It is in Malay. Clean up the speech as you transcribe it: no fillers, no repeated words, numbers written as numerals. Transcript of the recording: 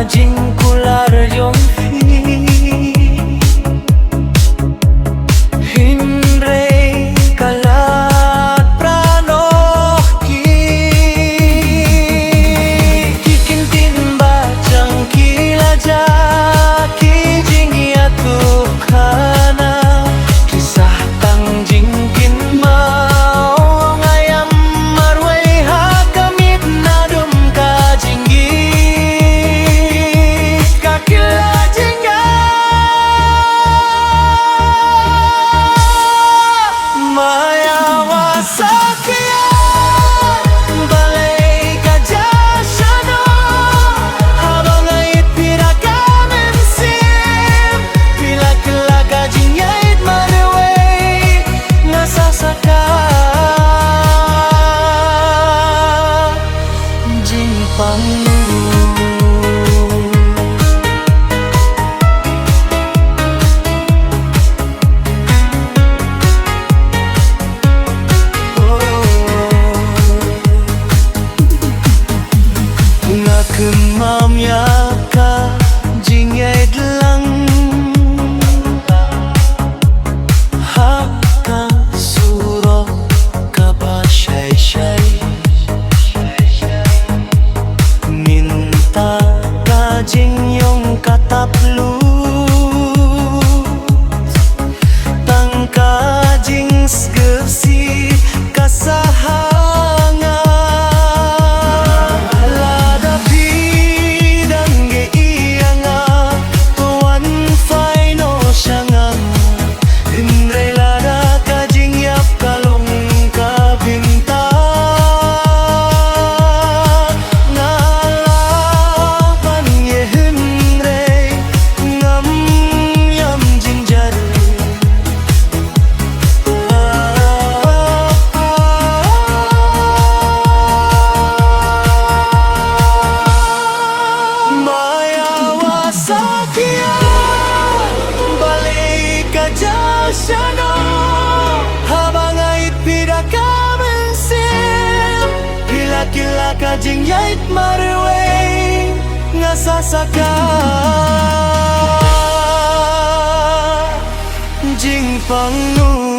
Jing kular jong Hinre kalat pranoh Kikin timba jangki laja Kijing ya Tukhana Kisah tang jingkin mau Ngayam marway hakamit nadum ka jinggi Kemam ya ka jingay lang Haka suro ka ba shay Minta ka jing yung kataplut Tangka jing sgepsi kasaha Habang ait pida ka mensim Hila-kila ka jing yait marway Nga sasaka Jing pangnu